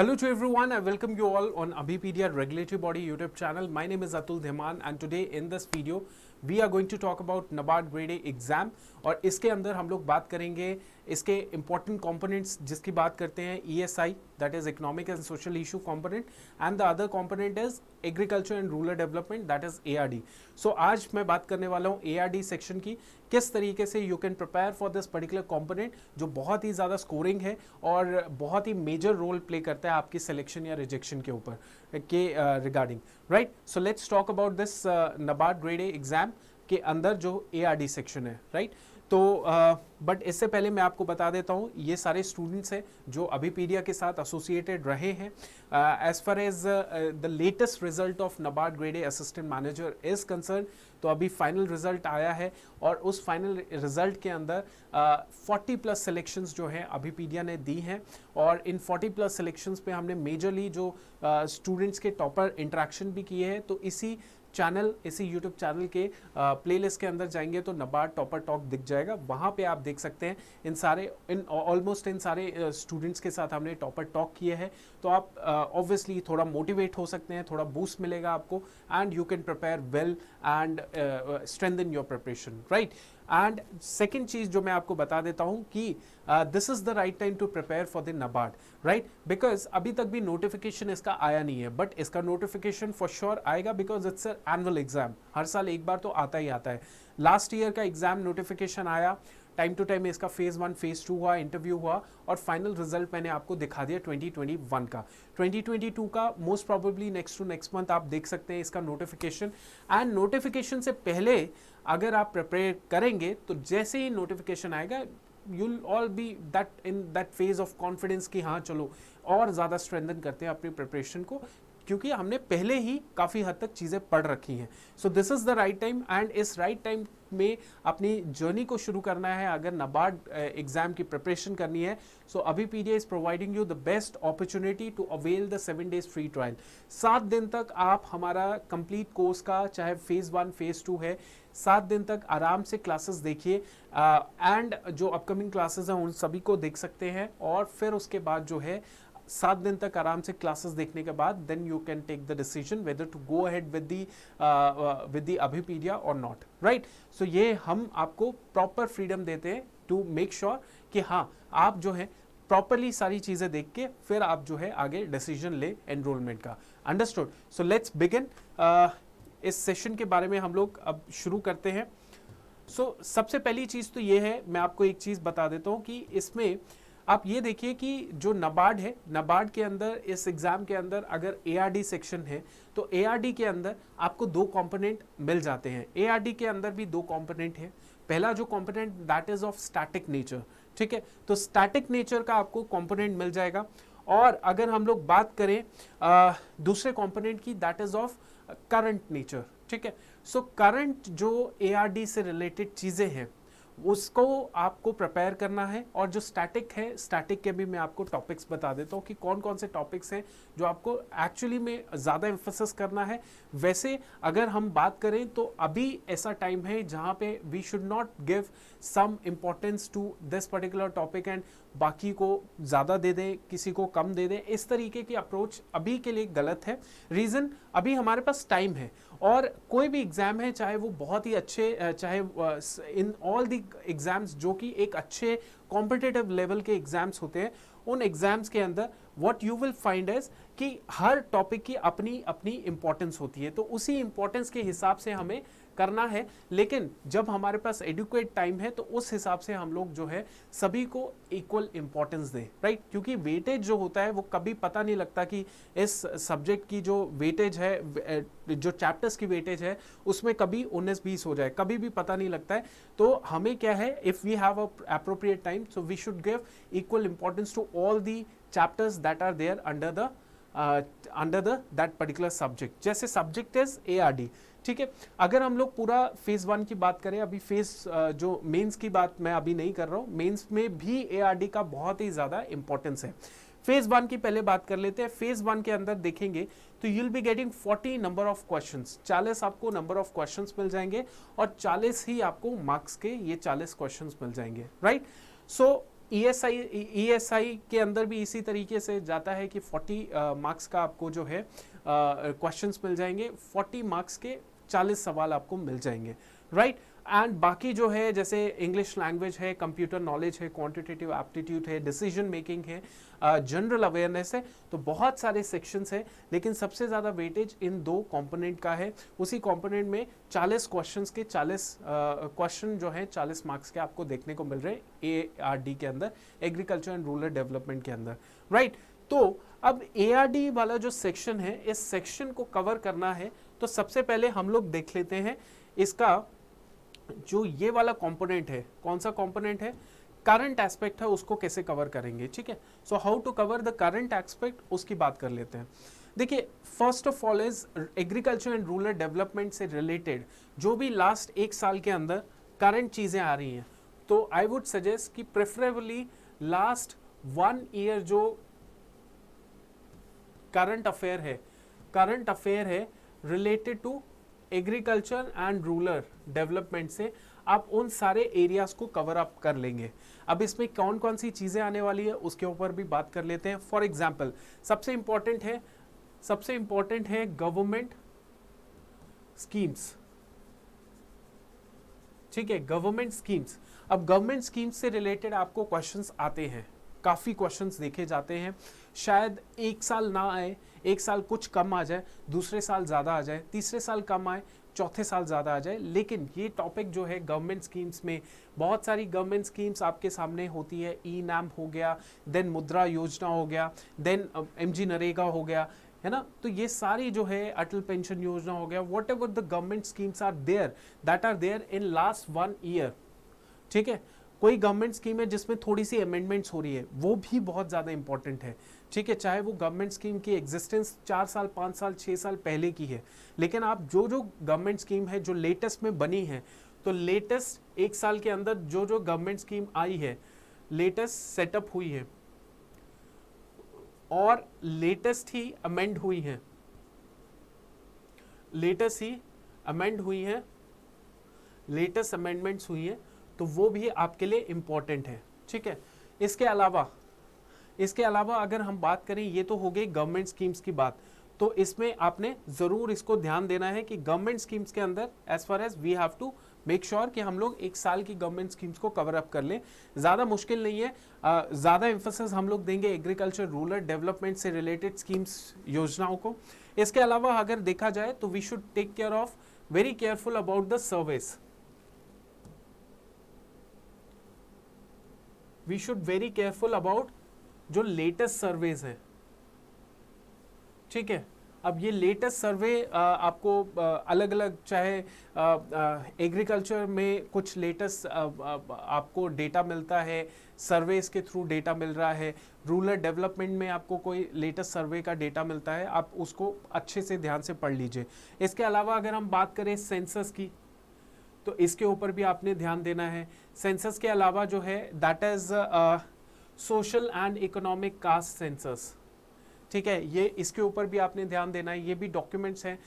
Hello to everyone. I welcome you all on Abhipedia Regulatory Body YouTube channel. My name is Atul Dhiman and today in this video we are going to talk about NABARD Grade A exam और इसके अंदर हम लोग बात करेंगे इसके important components जिसकी बात करते हैं ESI that is Economic and Social Issue component and the other component is Agriculture and Rural Development that is ARD. So आज मैं बात करने वाला हूँ ARD section की किस तरीके से you can prepare for this particular component जो बहुत ही ज़्यादा scoring है और बहुत ही major role play करता है आपकी selection या rejection के ऊपर के regarding right. So let's talk about this NABARD Grade A exam के अंदर जो ARD section है right. तो बट इससे पहले मैं आपको बता देता हूँ ये सारे स्टूडेंट्स हैं जो अभिपीडिया के साथ एसोसिएटेड रहे हैं as far as the latest result of NABARD grade A assistant manager is concern. तो अभी फाइनल रिजल्ट आया है और उस फाइनल रिजल्ट के अंदर 40 प्लस सिलेक्शंस जो हैं अभिपीडिया ने दी हैं और इन 40 प्लस सिलेक्शंस पे हमने मेजरली जो स्टूडेंट्स के टॉपर इंटरेक्शन भी किए हैं। तो इसी चैनल इसी यूट्यूब चैनल के प्लेलिस्ट के अंदर जाएंगे तो NABARD टॉपर टॉक दिख जाएगा, वहाँ पे आप देख सकते हैं इन ऑलमोस्ट इन सारे स्टूडेंट्स के साथ हमने टॉपर टॉक किए हैं। तो आप ऑब्वियसली थोड़ा मोटिवेट हो सकते हैं, थोड़ा बूस्ट मिलेगा आपको and you can prepare well and strengthen your preparation right. And second चीज जो मैं आपको बता देता हूं कि this is the right time to prepare for the NABARD right, because अभी तक भी नोटिफिकेशन इसका आया नहीं है बट इसका नोटिफिकेशन फॉर श्योर आएगा बिकॉज इट्स एनुअल एग्जाम, हर साल एक बार तो आता ही आता है। लास्ट ईयर का एग्जाम नोटिफिकेशन आया, टाइम टू टाइम इसका फेज 1 फेज 2 हुआ, इंटरव्यू हुआ और फाइनल रिजल्ट मैंने आपको दिखा दिया 2021 का। 2022 का most probably next to next month आप देख सकते हैं इसका नोटिफिकेशन। एंड नोटिफिकेशन से पहले अगर आप प्रिपेयर करेंगे तो जैसे ही नोटिफिकेशन आएगा you'll all be that in that phase of confidence कि हाँ चलो और ज़्यादा स्ट्रेंथन करते हैं अपनी प्रिपरेशन को क्योंकि हमने पहले ही काफ़ी हद तक चीज़ें पढ़ रखी हैं। So this is the right time and इस राइट टाइम में अपनी जर्नी को शुरू करना है। अगर NABARD एग्जाम की प्रिपरेशन करनी है so Abhipedia is providing you the best opportunity to avail the 7 days free trial. 7 दिन तक आप हमारा कंप्लीट कोर्स का चाहे फेज 1 फेज 2 है 7 दिन तक आराम से क्लासेस देखिए एंड जो अपकमिंग क्लासेस हैं उन सभी को देख सकते हैं और फिर उसके बाद जो है 7 दिन तक आराम से क्लासेस देखने के बाद then you can take the decision whether to go ahead with the Abhipedia और नॉट राइट। सो ये हम आपको प्रॉपर फ्रीडम देते हैं टू मेक श्योर कि हाँ आप जो है प्रॉपरली सारी चीजें देख के फिर आप जो है आगे डिसीजन ले एनरोलमेंट का। अंडरस्टूड। So let's begin. इस सेशन के बारे में हम लोग अब शुरू करते हैं। सो सबसे पहली चीज तो ये है, मैं आपको एक चीज बता देता हूँ कि इसमें आप ये देखिए कि जो NABARD है, NABARD के अंदर इस एग्जाम के अंदर अगर ARD सेक्शन है तो ARD के अंदर आपको 2 कंपोनेंट मिल जाते हैं। ARD के अंदर भी 2 कंपोनेंट है। पहला जो component that is of static nature, ठीक है, तो स्टैटिक नेचर का आपको कंपोनेंट मिल जाएगा। और अगर हम लोग बात करें दूसरे कंपोनेंट की that is of current nature, ठीक है। सो करंट जो ARD से रिलेटेड चीजें हैं उसको आपको प्रिपेयर करना है और जो स्टैटिक है स्टैटिक के भी मैं आपको टॉपिक्स बता देता हूँ कि कौन कौन से टॉपिक्स हैं जो आपको एक्चुअली में ज़्यादा एम्फेसिस करना है। वैसे अगर हम बात करें तो अभी ऐसा टाइम है जहाँ पे we should not give some importance to this particular topic and बाकी को ज़्यादा दे दें किसी को कम दे दें। इस तरीके की अप्रोच अभी के लिए गलत है। रीज़न अभी हमारे पास टाइम है और कोई भी एग्ज़ाम है चाहे वो बहुत ही अच्छे चाहे इन ऑल द एग्ज़ाम्स जो कि एक अच्छे कॉम्पिटिटिव लेवल के एग्ज़ाम्स होते हैं उन एग्ज़ाम्स के अंदर what you will find is कि हर टॉपिक की अपनी अपनी इंपॉर्टेंस होती है। तो उसी इंपॉर्टेंस के हिसाब से हमें करना है, लेकिन जब हमारे पास एडुकेट टाइम है तो उस हिसाब से हम लोग जो है सभी को इक्वल इंपॉर्टेंस दें राइट। क्योंकि वेटेज जो होता है वो कभी पता नहीं लगता कि इस सब्जेक्ट की जो वेटेज है जो चैप्टर्स की वेटेज है उसमें कभी 19-20 हो जाए, कभी भी पता नहीं लगता है। तो हमें क्या है, if we have appropriate time so we should give equal importance to all the chapters that are there under that particular subject. जैसे सब्जेक्ट इज ARD, ठीक है। अगर हम लोग पूरा फेज 1 की बात करें, अभी फेज जो मेंस की बात मैं अभी नहीं कर रहा हूँ, मेंस में भी ARD का बहुत ही ज़्यादा इंपॉर्टेंस है। फेज 1 की पहले बात कर लेते हैं। फेज 1 के अंदर देखेंगे तो you will be getting 40 number of questions, 40 आपको नंबर ऑफ क्वेश्चंस मिल जाएंगे और 40 ही आपको मार्क्स के ये 40 क्वेश्चंस मिल जाएंगे राइट। सो ESI के अंदर भी इसी तरीके से जाता है कि 40 मार्क्स का आपको जो है क्वेश्चंस मिल जाएंगे, 40 मार्क्स के 40 सवाल आपको मिल जाएंगे, राइट। एंड बाकी जो है जैसे इंग्लिश लैंग्वेज है, कंप्यूटर नॉलेज है, क्वांटिटेटिव एप्टीट्यूड है, डिसीजन मेकिंग है, जनरल अवेयरनेस है, तो बहुत सारे सेक्शंस है, लेकिन सबसे ज़्यादा वेटेज इन 2 कंपोनेंट का है। उसी कंपोनेंट में 40 क्वेश्चंस के 40 क्वेश्चन जो है 40 मार्क्स के आपको देखने को मिल रहे हैं ARD के अंदर, एग्रीकल्चर एंड रूरल डेवलपमेंट के अंदर, राइट। तो अब ARD वाला जो सेक्शन है, इस सेक्शन को कवर करना है, तो सबसे पहले हम लोग देख लेते हैं इसका जो ये वाला कंपोनेंट है, कौन सा कंपोनेंट है, करंट एस्पेक्ट है, उसको कैसे कवर करेंगे, ठीक है। So how to cover the current aspect, उसकी बात कर लेते हैं। देखिए, first of all is agriculture and rural development से रिलेटेड जो भी लास्ट 1 साल के अंदर करंट चीजें आ रही हैं, तो आई वुड सजेस्ट कि प्रेफरेबली लास्ट 1 ईयर जो करंट अफेयर है related to agriculture and rural development से आप उन सारे एरियाज को कवर अप कर लेंगे। अब इसमें कौन कौन सी चीजें आने वाली है उसके ऊपर भी बात कर लेते हैं। फॉर एग्जांपल सबसे इंपॉर्टेंट है गवर्नमेंट स्कीम्स, ठीक है, गवर्नमेंट स्कीम्स। अब गवर्नमेंट स्कीम्स से रिलेटेड आपको क्वेश्चंस आते हैं, काफ़ी क्वेश्चंस देखे जाते हैं। शायद 1 साल ना आए, 1 साल कुछ कम आ जाए, दूसरे साल ज़्यादा आ जाए, तीसरे साल कम आए, चौथे साल ज़्यादा आ जाए, लेकिन ये टॉपिक जो है गवर्नमेंट स्कीम्स में, बहुत सारी गवर्नमेंट स्कीम्स आपके सामने होती है। ई-नाम हो गया, देन मुद्रा योजना हो गया, देन MG नरेगा हो गया, है ना। तो ये सारी जो है अटल पेंशन योजना हो गया, whatever the government schemes are there that are there in last 1 year, ठीक है। कोई गवर्नमेंट स्कीम है जिसमें थोड़ी सी अमेंडमेंट्स हो रही है, वो भी बहुत ज़्यादा इंपॉर्टेंट है, ठीक है। चाहे वो गवर्नमेंट स्कीम की एग्जिस्टेंस 4 साल 5 साल 6 साल पहले की है, लेकिन आप जो गवर्नमेंट स्कीम है जो लेटेस्ट में बनी है, तो लेटेस्ट 1 साल के अंदर जो गवर्नमेंट स्कीम आई है, लेटेस्ट सेटअप हुई है और लेटेस्ट ही अमेंड हुई है, लेटेस्ट अमेंडमेंट्स हुई है, तो वो भी आपके लिए इंपॉर्टेंट है, ठीक है। इसके अलावा अगर हम बात करें, ये तो हो गई गवर्नमेंट स्कीम्स की बात, तो इसमें आपने ज़रूर इसको ध्यान देना है कि गवर्नमेंट स्कीम्स के अंदर as far as we have to make sure कि हम लोग 1 साल की गवर्नमेंट स्कीम्स को कवर अप कर लें। ज़्यादा मुश्किल नहीं है, ज़्यादा एम्फोसिस हम लोग देंगे एग्रीकल्चर रूरल डेवलपमेंट से रिलेटेड स्कीम्स योजनाओं को। इसके अलावा अगर देखा जाए तो we should take care of very careful about the surveys, we should very careful about जो लेटेस्ट सर्वेज हैं, ठीक है। अब ये लेटेस्ट सर्वे आपको अलग अलग, चाहे एग्रीकल्चर में कुछ लेटेस्ट आपको डेटा मिलता है, सर्वेस के थ्रू डेटा मिल रहा है, रूरल डेवलपमेंट में आपको कोई लेटेस्ट सर्वे का डेटा मिलता है, आप उसको अच्छे से ध्यान से पढ़ लीजिए। इसके अलावा अगर हम बात करें सेंसस की, तो इसके ऊपर भी आपने ध्यान देना है। सेंसस के अलावा जो है that is social and economic caste census, ठीक है, ये इसके ऊपर भी आपने ध्यान देना है। ये भी डॉक्यूमेंट्स हैं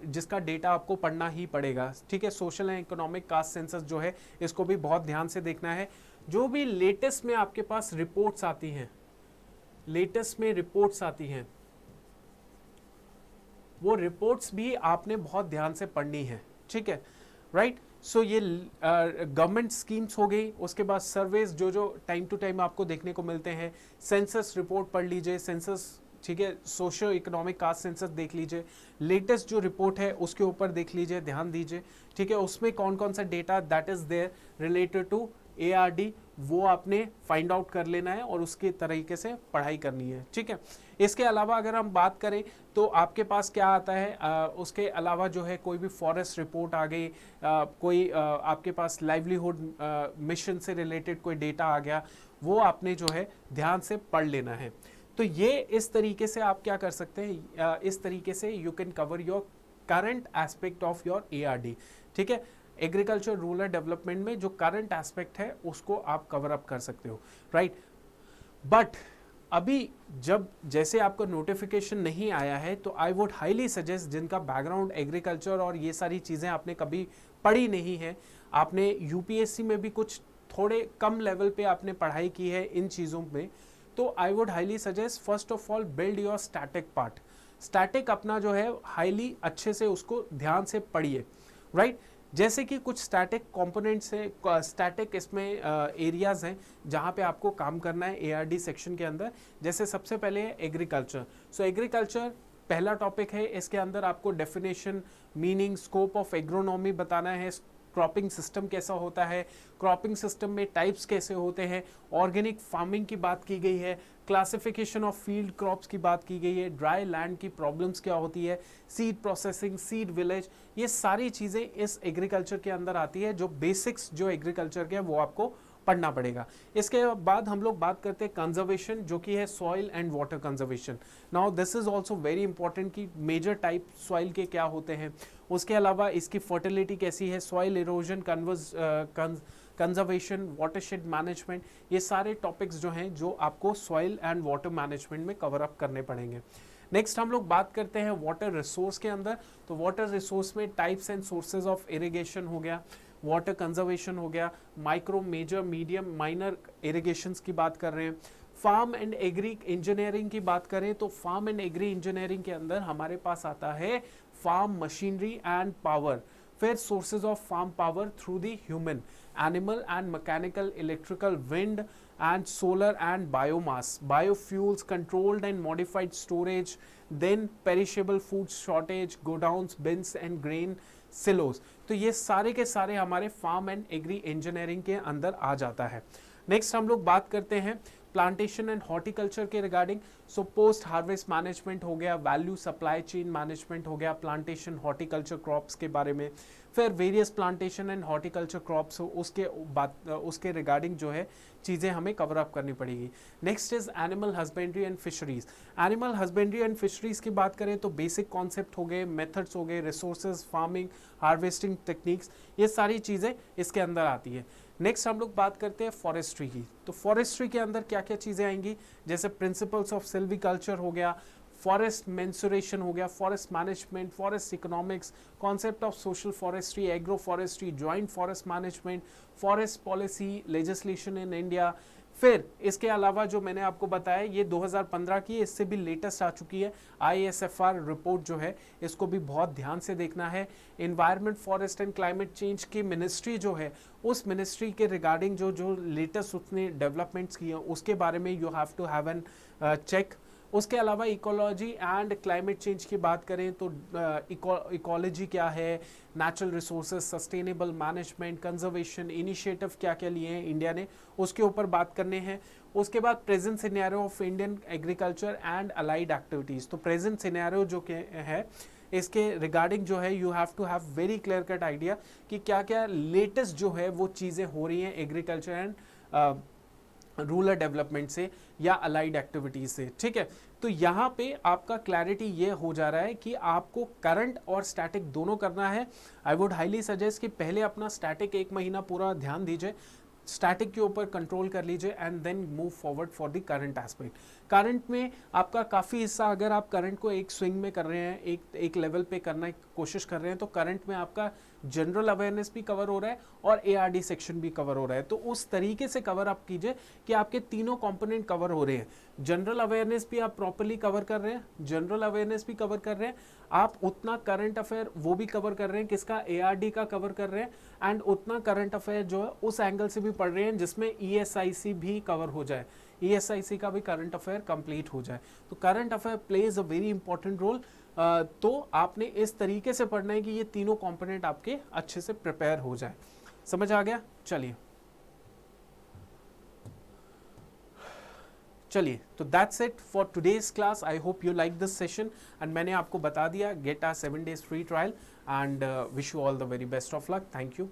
जिसका डेटा आपको पढ़ना ही पड़ेगा, ठीक है। Social and economic caste census जो है इसको भी बहुत ध्यान से देखना है। जो भी लेटेस्ट में आपके पास रिपोर्ट्स आती हैं, वो रिपोर्ट्स भी आपने बहुत ध्यान से पढ़नी है, ठीक है, राइट। सो ये गवर्नमेंट स्कीम्स हो गई। उसके बाद सर्वेज जो टाइम टू टाइम आपको देखने को मिलते हैं, सेंसस रिपोर्ट पढ़ लीजिए, सेंसस, ठीक है, सोशो इकोनॉमिक कास्ट सेंसस देख लीजिए, लेटेस्ट जो रिपोर्ट है उसके ऊपर देख लीजिए, ध्यान दीजिए, ठीक है। उसमें कौन कौन सा data that is there related to ARD, वो आपने फाइंड आउट कर लेना है और उसके तरीके से पढ़ाई करनी है, ठीक है। इसके अलावा अगर हम बात करें तो आपके पास क्या आता है, उसके अलावा जो है कोई भी फॉरेस्ट रिपोर्ट आ गई, कोई आपके पास लाइवलीहुड मिशन से रिलेटेड कोई डेटा आ गया, वो आपने जो है ध्यान से पढ़ लेना है। तो ये इस तरीके से आप क्या कर सकते हैं, इस तरीके से you can cover your current aspect of your ARD, ठीक है। एग्रीकल्चर रूरल डेवलपमेंट में जो करंट एस्पेक्ट है उसको आप कवर अप कर सकते हो, राइट। बट अभी जब जैसे आपका नोटिफिकेशन नहीं आया है, तो आई वुड हाईली सजेस्ट जिनका बैकग्राउंड एग्रीकल्चर और ये सारी चीज़ें आपने कभी पढ़ी नहीं है, आपने UPSC में भी कुछ थोड़े कम लेवल पे आपने पढ़ाई की है इन चीज़ों में, तो I would highly suggest first of all build your static part. Static अपना जो है हाईली अच्छे से उसको ध्यान से पढ़िए, राइट। जैसे कि कुछ स्टैटिक कंपोनेंट्स हैं, स्टैटिक इसमें एरियाज हैं जहाँ पे आपको काम करना है एआरडी सेक्शन के अंदर। जैसे सबसे पहले है एग्रीकल्चर। सो एग्रीकल्चर पहला टॉपिक है, इसके अंदर आपको definition, meaning, scope of agronomy बताना है, क्रॉपिंग सिस्टम कैसा होता है, क्रॉपिंग सिस्टम में टाइप्स कैसे होते हैं, ऑर्गेनिक फार्मिंग की बात की गई है, क्लासिफिकेशन ऑफ फील्ड क्रॉप्स की बात की गई है, ड्राई लैंड की प्रॉब्लम्स क्या होती है, सीड प्रोसेसिंग, सीड विलेज, ये सारी चीज़ें इस एग्रीकल्चर के अंदर आती है। जो बेसिक्स जो एग्रीकल्चर के हैं वो आपको पढ़ना पड़ेगा। इसके बाद हम लोग बात करते हैं कंजर्वेशन, जो कि है soil and water conservation. Now this is also very important कि मेजर टाइप सॉइल के क्या होते हैं, उसके अलावा इसकी फर्टिलिटी कैसी है, soil erosion conservation, watershed management, ये सारे टॉपिक्स जो हैं जो आपको सॉइल एंड वाटर मैनेजमेंट में कवर अप करने पड़ेंगे। नेक्स्ट हम लोग बात करते हैं वाटर रिसोर्स के अंदर। तो वाटर रिसोर्स में types and sources of irrigation हो गया, वाटर कंजर्वेशन हो गया, micro, major, medium, minor irrigations की बात कर रहे हैं। फार्म एंड एग्री इंजीनियरिंग की बात करें तो फार्म एंड एग्री इंजीनियरिंग के अंदर हमारे पास आता है फार्म मशीनरी एंड पावर, फिर sources of farm power through the human, animal and mechanical, electrical, wind and solar and biomass, biofuels, controlled and modified storage, then perishable food shortage, godowns, bins and grain silos। तो ये सारे के सारे हमारे farm and agree engineering के अंदर आ जाता है। नेक्स्ट हम लोग बात करते हैं प्लांटेशन एंड हॉर्टिकल्चर के regarding. So post harvest management हो गया, वैल्यू सप्लाई चेन मैनेजमेंट हो गया, प्लांटेशन हॉर्टिकल्चर क्रॉप्स के बारे में, फिर various plantation and horticulture crops उसके रिगार्डिंग जो है चीज़ें हमें कवर अप करनी पड़ेगी। Next is animal husbandry and fisheries. Animal husbandry and fisheries की बात करें तो बेसिक कॉन्सेप्ट हो गए, मेथड्स हो गए, रिसोर्सेज, फार्मिंग, हार्वेस्टिंग टेक्निक्स, ये सारी चीज़ें इसके अंदर आती है। नेक्स्ट हम लोग बात करते हैं फॉरेस्ट्री की। तो फॉरेस्ट्री के अंदर क्या क्या चीज़ें आएंगी, जैसे प्रिंसिपल्स ऑफ सिल्वीकल्चर हो गया, फॉरेस्ट मेंसुरेशन हो गया, forest management, forest economics, concept of social forestry, agro forestry, joint forest management, forest policy, legislation in India. फिर इसके अलावा जो मैंने आपको बताया ये 2015 की, इससे भी लेटेस्ट आ चुकी है ISFR रिपोर्ट जो है, इसको भी बहुत ध्यान से देखना है। Environment, forest and climate change की मिनिस्ट्री जो है, उस मिनिस्ट्री के रिगार्डिंग जो लेटेस्ट उसने डेवलपमेंट्स किए उसके बारे में you have to have an check. उसके अलावा इकोलॉजी एंड क्लाइमेट चेंज की बात करें तो इकोलॉजी क्या है, natural resources, sustainable management, conservation initiative क्या क्या लिए हैं इंडिया ने, उसके ऊपर बात करने हैं। उसके बाद present scenario of Indian agriculture and allied activities. तो प्रेजेंट सिनेरियो जो है इसके रिगार्डिंग जो है you have to have very clear cut idea कि क्या क्या लेटेस्ट जो है वो चीज़ें हो रही हैं एग्रीकल्चर एंड रूरल डेवलपमेंट से या अलाइड एक्टिविटीज से, ठीक है। तो यहाँ पे आपका क्लैरिटी ये हो जा रहा है कि आपको करंट और स्टैटिक दोनों करना है। आई वुड हाईली सजेस्ट कि पहले अपना स्टैटिक 1 महीना पूरा ध्यान दीजिए, स्टैटिक के ऊपर कंट्रोल कर लीजिए and then move forward for the current aspect. Current में आपका काफ़ी हिस्सा, अगर आप करंट को एक स्विंग में कर रहे हैं, एक लेवल पे करने की कोशिश कर रहे हैं, तो करंट में आपका जनरल अवेयरनेस भी कवर हो रहा है और ARD सेक्शन भी कवर हो रहा है। तो उस तरीके से कवर अप कीजिए कि आपके तीनों कंपोनेंट कवर हो रहे हैं। जनरल अवेयरनेस भी आप प्रॉपर्ली कवर कर रहे हैं, जनरल अवेयरनेस भी कवर कर रहे हैं, आप उतना करंट अफेयर वो भी कवर कर रहे हैं, किसका, ARD का कवर कर रहे हैं, एंड उतना करंट अफेयर जो है उस एंगल से भी पढ़ रहे हैं जिसमें ESIC भी कवर हो जाए, ESIC का भी करंट अफेयर कंप्लीट हो जाए। तो current affair plays a very important role. तो आपने इस तरीके से पढ़ना है कि ये तीनों कंपोनेंट आपके अच्छे से प्रिपेयर हो जाए। समझ आ गया? चलिए तो that's it for today's class. I hope you like this session and मैंने आपको बता दिया, get a 7 days free trial and wish you all the very best of luck. Thank you.